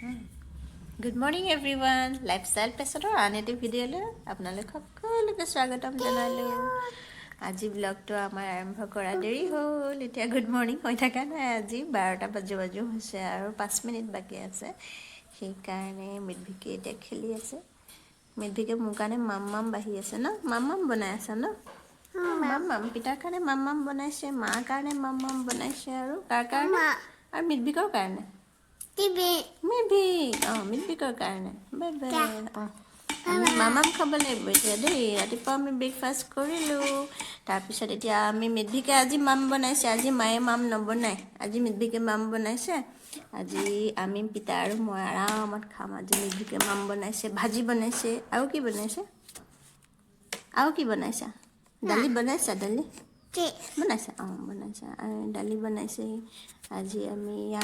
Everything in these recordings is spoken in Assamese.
Good morning everyone. Lifestyle Pesador আন এটি ভিডিঅ'লৈ আপোনালোক সকলোকে স্বাগতম জনালোঁ। আজি ব্লগটো আমাৰ আৰম্ভ কৰা দেৰি হ'ল। এতিয়া গুড মৰ্ণিং হৈ থকা নাই, আজি 12টা বাজু হৈছে আৰু 5 মিনিট বাকী আছে। সেইকাৰণে মিডভিকে এতিয়া খেলি আছে। মিডভিকে মোৰ কাৰণে মাম বাঢ়ি আছে ন, মাম বনাই আছে ন। মাম পিতাৰ কাৰণে মাম বনাইছে, মাৰ কাৰণে মাম বনাইছে আৰু কাৰ কাৰণে আৰু মিডভিকৰ কাৰণে মিডভিকৰ কাৰণে আমি মামাম খাব লাগিব এতিয়া দেই। ৰাতিপুৱা আমি ব্ৰেকফাষ্ট কৰিলোঁ, তাৰপিছত এতিয়া আমি মিডভিকে আজি মাম বনাইছে। আজি মায়ে মাম নবনায়, আজি মিডভিকে মাম বনাইছে। আজি আমি পিতা আৰু মই আৰামত খাম। আজি মিডভিকে মাম বনাইছে, ভাজি বনাইছে আৰু কি বনাইছে দালি বনাইছা, দালি বনাইছা বনাইছা দালি বনাইছে। আজি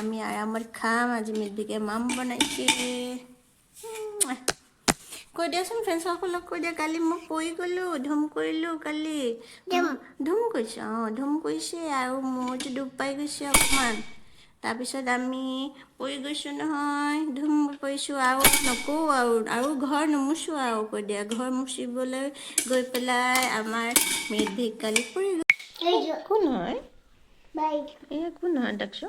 আমি আৰামত খাম। আজি মিডভিকে মাম বনাইছে। কৈ দিয়াচোন ফ্ৰেণ্ডসকলক, কৈ দিয়া কালি মই পৰি গ'লোঁ, ধুম কৰিলোঁ কালি। ধুম কৰিছে ধুম কৰিছে আৰু মূৰটো দুখ পাই গৈছে অকণমান। তাৰপিছত আমি পৰি গৈছোঁ নহয়, ধুম পৰিছোঁ আৰু নকওঁ আৰু ঘৰ নুমুচোঁ আৰু। কৈ দিয়া ঘৰ মুচিবলৈ গৈ পেলাই আমাৰ মিডভিক কালি পৰি গ'ল। কোন হয় এয়া, কোন হয় দেখছো,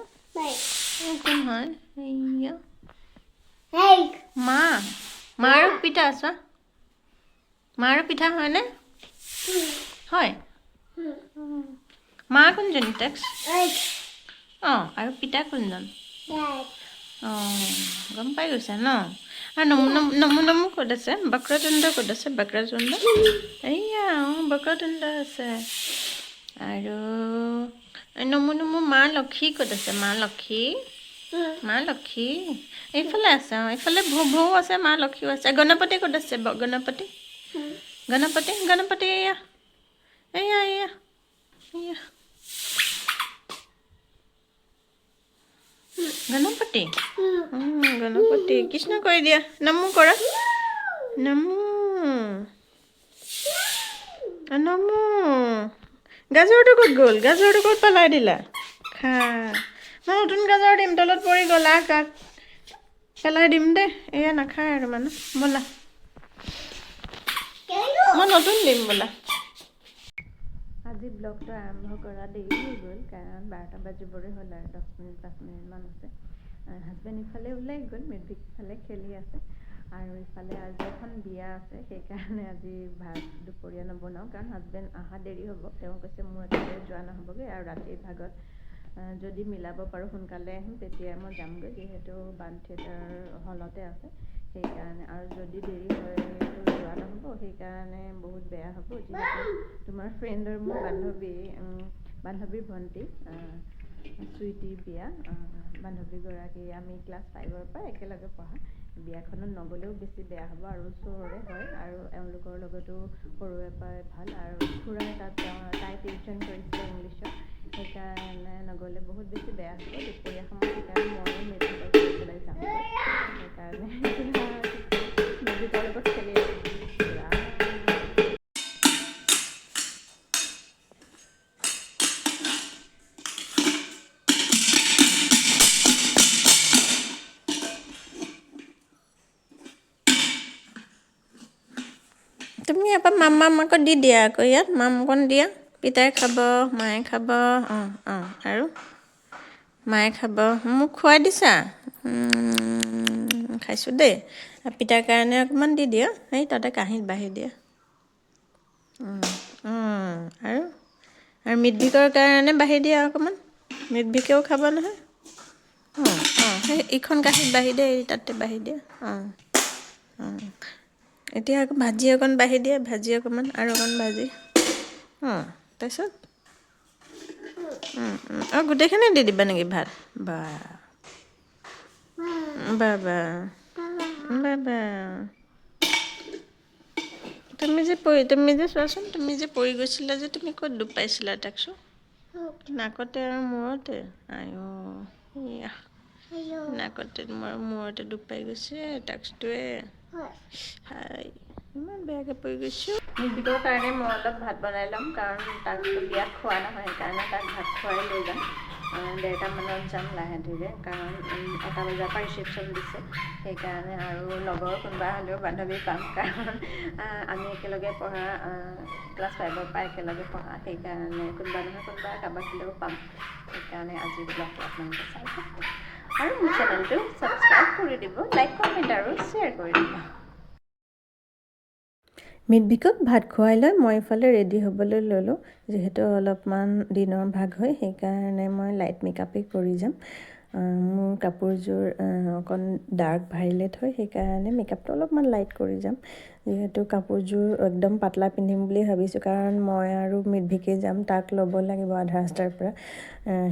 কোন হয় এয়া মা আৰু পিঠা আছা, মা আৰু পিঠা হয়নে? হয়। মা কোনজনী টেক্স আৰু পিতা কোনজন? গম পাই গৈছা ন। আৰু নমু ক'ত আছে? বক্ৰতুণ্ড ক'ত আছে? বক্ৰতুণ্ড এইয়া বক্ৰতুণ্ড আছে। আৰু নমু মা লক্ষী ক'ত আছে? মা লক্ষী এইফালে আছে। এইফালে ভৌ আছে, মা লক্ষীও আছে। গণপতি ক'ত আছে? গণপতি এয়া গণপতি কৃষ্ণ কৰি দিয়া। নমু কৰা, নমু গাজৰটো ক'ত গ'ল? গাজৰটো ক'ত পেলাই দিলা? খা, মই নতুন গাজৰ দিম, তলত পৰি গ'ল। কাক পেলাই দিম দেই, এয়া নাখায় আৰু মানুহ। ব'লা মই নতুন দিম ব'লা। আজি ব্লগটো আৰম্ভ কৰা দেৰি হৈ গ'ল, কাৰণ 12টা বাজিবৰে হ'ল আৰু 10 মিনিট 5 মিনিটমান আছে। হাজবেণ্ড ইফালে ওলাই গ'ল, মিডভিক ইফালে খেলি আছে। আৰু ইফালে আজি এখন বিয়া আছে, সেইকাৰণে আজি ভাত দুপৰীয়া নবনাওঁ, কাৰণ হাজবেণ্ড অহা দেৰি হ'ব। তেওঁ কৈছে মোৰ একেবাৰে যোৱা নহ'বগৈ, আৰু ৰাতিৰ ভাগত যদি মিলাব পাৰোঁ সোনকালে আহিম, তেতিয়া মই যামগৈ, যিহেতু বাণ থিয়েটাৰ হলতে আছে। সেইকাৰণে আৰু যদি দেৰি হয় যোৱা নহ'ব, সেইকাৰণে বহুত বেয়া হ'ব। যিহেতু তোমাৰ ফ্ৰেণ্ডৰ মোৰ বান্ধৱীৰ ভণ্টি চুইটিৰ বিয়া। বান্ধৱীগৰাকী আমি ক্লাছ 5ৰ পৰা একেলগে পঢ়া। বিয়াখনত নগ'লেও বেছি বেয়া হ'ব, আৰু ওচৰৰে হয়, আৰু এওঁলোকৰ লগতো সৰুৰে পৰাই ভাল। আৰু খুৰাই তাই টিউশ্যন কৰিছিলে ইংলিছৰ, সেইকাৰণে নগ'লে বহুত বেছি বেয়া হ'ব দুপৰীয়া সময়ত। সেইকাৰণে ময়ো মিডভিকক লৈ পেলাই যাম। সেইকাৰণে মিডভিকৰ লগত খেলি আছোঁ। তুমি এবাৰ মাম আকৌ দি দিয়া, আকৌ ইয়াত মাম অকণ দিয়া। পিতাই খাব, মায়ে খাব, আৰু মায়ে খাব। মোক খুৱাই দিছা? খাইছোঁ দেই। পিতাৰ কাৰণে অকণমান দি দিয়া, এই তাতে কাঁহীত বাঢ়ি দিয়া। আৰু মিডভিকৰ কাৰণে বাঢ়ি দিয়া অকণমান, মিডভিকেও খাব নহয়। সেই ইখন কাঁহীত বাঢ়ি দিয়া, এই তাতে বাঢ়ি দিয়া। এতিয়া আকৌ ভাজি অকণ বাঢ়ি দিয়ে, ভাজি অকণমান আৰু অকণ ভাজি। তাৰপিছত গোটেইখিনি দি দিবা নেকি ভাত? বা তুমি যে চোৱাচোন, তুমি যে পৰি গৈছিলা যে, তুমি ক'ত দুখ পাইছিলা তাকচোন? নাকতে আৰু মূৰতে। নাকতে মূৰতে দুখ পাই গৈছে টাক্সটোৱে। ইমান বেয়াকৈ পৰি গৈছোঁ। মিডভিকৰ কাৰণে মই অলপ ভাত বনাই ল'ম, কাৰণ তাকটো বিয়াত খোৱা নহয়, সেইকাৰণে তাক ভাত খুৱাই লৈ যাম। 1:30 যাম লাহে ধীৰে, কাৰণ 1 বজাৰ পৰা ৰিচেপশ্যন দিছে, সেইকাৰণে আৰু লগৰ কোনোবা হ'লেও বান্ধৱী পাম, কাৰণ আমি একেলগে পঢ়া, ক্লাছ 5ৰ পৰা একেলগে পঢ়া, সেইকাৰণে কোনোবা নহয় কোনোবা কাৰোবাক হ'লেও পাম। সেইকাৰণে আজি ব্লগটো আপোনালোকে চাই থাকক আৰু মোৰ চেনেলটো ছাবস্ক্ৰাইব কৰি দিব, লাইক কমেণ্ট আৰু শ্বেয়াৰ কৰি দিব। মিডভিকক ভাত খুৱাই লৈ মই ইফালে ৰেডি হ'বলৈ ল'লোঁ। যিহেতু অলপমান দিনৰ ভাগ হয়, সেইকাৰণে মই লাইট মেকআপেই কৰি যাম। মোৰ কাপোৰযোৰ অকণ ডাৰ্ক ভাইলেট হয়, সেইকাৰণে মেকআপটো অলপমান লাইট কৰি যাম। যিহেতু কাপোৰযোৰ একদম পাতলা পিন্ধিম বুলি ভাবিছোঁ, কাৰণ মই আৰু মিডভিকেই যাম, তাক ল'ব লাগিব আধা ৰাস্তাৰ পৰা।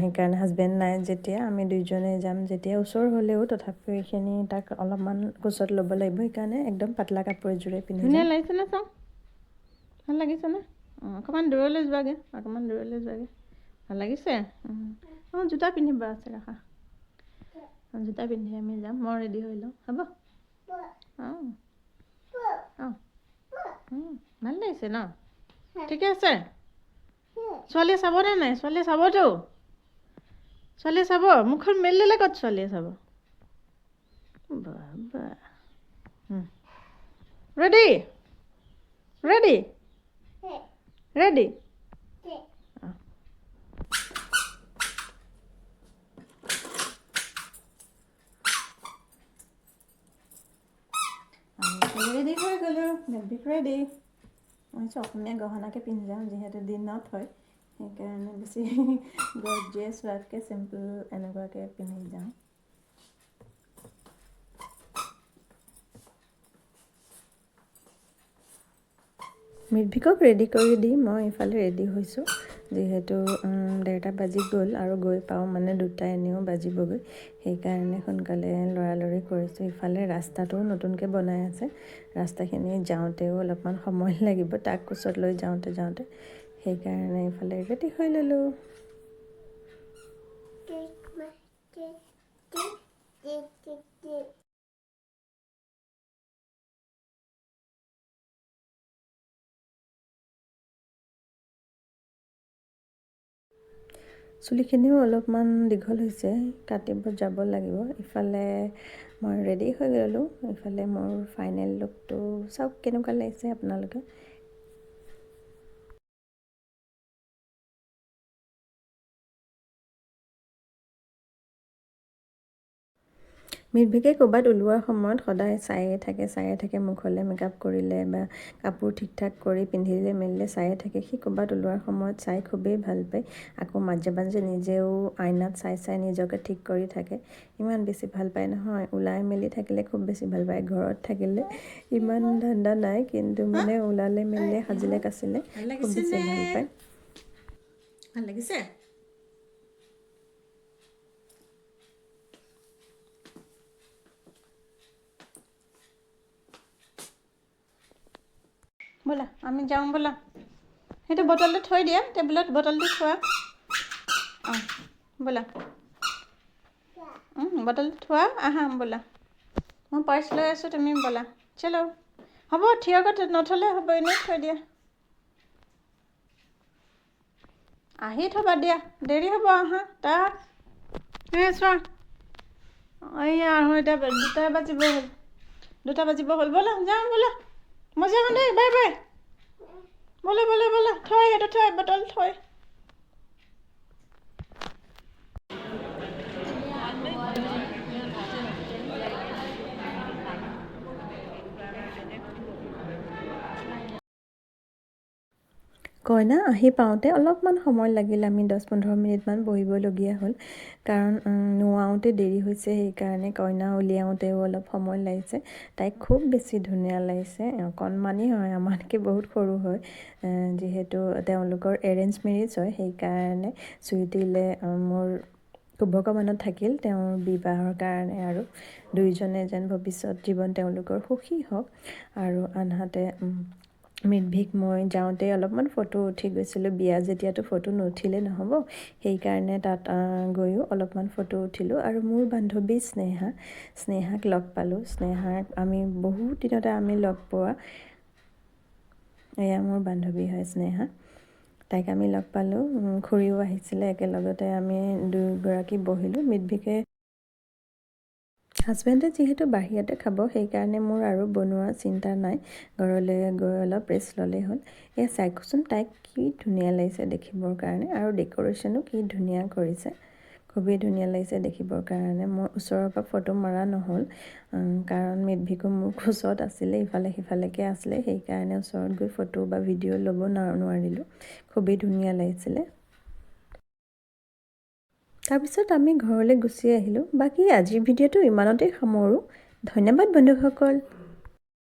সেইকাৰণে হাজবেণ্ড নাই যেতিয়া, আমি দুইজনে যাম যেতিয়া, ওচৰ হ'লেও তথাপিও এইখিনি তাক অলপমান কোচত ল'ব লাগিব, সেইকাৰণে একদম পাতলা কাপোৰ এযোৰে পিন্ধি যাম। ধুনীয়া লাগিছেনে চাওঁ? ভাল লাগিছেনে? অকণমান দূৰলৈ যোৱাগৈ, ভাল লাগিছে? জোতা পিন্ধিব আছে, ৰাখা। জোতা পিন্ধি আমি যাম, মই ৰেডি হৈ লওঁ, হ'ব? ভাল লাগিছে ন? ঠিকে আছে? ছোৱালীয়ে চাবনে নাই? ছোৱালীয়ে চাবতো, ছোৱালীয়ে চাব, মুখখন মেলি দিলে ক'ত ছোৱালীয়ে চাব? বাবা, ৰেডি ৰেডি ৰেডি। ৰেডি হৈ গ'লোঁ, মিডভিক ৰেডি। মই অসমীয়া গহনাকে পিন্ধি যাওঁ, যিহেতু দিনত হয়, সেইকাৰণে বেছি গৰ্জিয়াছ হোৱাতকৈ চিম্পল এনেকুৱাকৈ পিন্ধি যাওঁ। মিডভিকক ৰেডি কৰি দি মই ইফালে ৰেডি হৈছোঁ, যিহেতু 1:30 বাজি গ'ল আৰু গৈ পাওঁ মানে 2টা এনেও বাজিবগৈ, সেইকাৰণে সোনকালে লৰালৰি কৰিছোঁ। ইফালে ৰাস্তাটোও নতুনকৈ বনাই আছে, ৰাস্তাখিনি যাওঁতেও অলপমান সময় লাগিব, তাক কোচত লৈ যাওঁতে সেইকাৰণে ইফালে ৰেডি হৈ ল'লোঁ। চুলিখিনিও অলপমান দীঘল হৈছে, কাটিব যাব লাগিব। ইফালে মই ৰেডি হৈ গ'লোঁ, ইফালে মোৰ ফাইনেল লুকটো চাওক কেনেকুৱা লাগিছে আপোনালোকে। মিডভিকে ক'ৰবাত ওলোৱাৰ সময়ত সদায় চায়ে থাকে মুখলৈ মেকআপ কৰিলে বা কাপোৰ ঠিক ঠাক কৰি পিন্ধিলে মেলিলে চায়ে থাকে। সি ক'ৰবাত ওলোৱাৰ সময়ত চাই খুবেই ভাল পায়, আকৌ মাজে মাজে নিজেও আইনাত চাই নিজকে ঠিক কৰি থাকে। ইমান বেছি ভাল পায় নহয়, ওলাই মেলি থাকিলে খুব বেছি ভাল পায়। ঘৰত থাকিলে ইমান ধান্দা নাই, কিন্তু মানে ওলালে মেলিলে সাজিলে কাচিলে খুব বেছি ভাল পায়। ভাল লাগিছে? ব'লা আমি যাওঁ, ব'লা। সেইটো বটলটো থৈ দিয়া, টেবুলত বটলটো থোৱা। ব'লা, বটলটো থোৱা, আহা ব'লা। মই পাৰ্চ লৈ আছোঁ, তুমি ব'লা। চলো, হ'ব থিয়কৈ নথ'লে হ'ব, এনেই থৈ দিয়া। আহি থ'বা দিয়া, দেৰি হ'ব আহা। তাক চোৱা, এইয়া এতিয়া 2টা বাজিব হ'ল, 2টা বাজিব হ'ল। ব'লা যাওঁ, ব'লা। মই যাওঁ দেই, বাই বাই। ব'লা, থৈ সেইটো থৈ, বটল থৈ। কইনা আহি পাওঁতে অলপমান সময় লাগিল, আমি 10-15 মিনিটমান বহিবলগীয়া হ'ল, কাৰণ নোৱাওঁতে দেৰি হৈছে, সেইকাৰণে কইনা উলিয়াওঁতেও অলপ সময় লাগিছে। তাইক খুব বেছি ধুনীয়া লাগিছে, অকণমানি হয়, আমাতকৈ বহুত সৰু হয়, যিহেতু তেওঁলোকৰ এৰেঞ্জ মেৰেজ হয়, সেইকাৰণে চুইটিলে মোৰ শুভকামনা থাকিল তেওঁৰ বিবাহৰ কাৰণে, আৰু দুয়োজনে যেন ভৱিষ্যত জীৱন তেওঁলোকৰ সুখী হওক। আৰু আনহাতে মিডভিক মই যাওঁতে অলপমান ফটো উঠি গৈছিলোঁ, বিয়া যেতিয়াতো ফটো নুঠিলে নহ'ব, সেইকাৰণে তাত গৈও অলপমান ফটো উঠিলোঁ। আৰু মোৰ বান্ধৱী স্নেহাক লগ পালোঁ। স্নেহাক আমি বহুত দিনতে আমি লগ পোৱা, এয়া মোৰ বান্ধৱী হয় স্নেহা। তাইক আমি লগ পালোঁ, খুৰীও আহিছিলে, একেলগতে আমি দুয়োগৰাকী বহিলোঁ। মিডভিকে হাজবেণ্ডে যিহেতু বাহিৰতে খাব, সেইকাৰণে মোৰ আৰু বনোৱাৰ চিন্তা নাই, ঘৰলৈ গৈ অলপ ৰেষ্ট ল'লেই হ'ল। এই চাইকচোন, তাইক কি ধুনীয়া লাগিছে দেখিবৰ কাৰণে, আৰু ডেক'ৰেশ্যনো কি ধুনীয়া কৰিছে, খুবেই ধুনীয়া লাগিছে দেখিবৰ কাৰণে। মোৰ ওচৰৰ পৰা ফটো মৰা নহ'ল, কাৰণ মিডভিকো মোৰ ওচৰত আছিলে, ইফালে সিফালেকৈ আছিলে, সেইকাৰণে ওচৰত গৈ ফটো বা ভিডিঅ' ল'ব নোৱাৰিলোঁ। খুবেই ধুনীয়া লাগিছিলে। তাৰপিছত আমি ঘৰলৈ গুচি আহিলোঁ। বাকী আজিৰ ভিডিঅ'টো ইমানতেই সামৰোঁ। ধন্যবাদ বন্ধুসকল।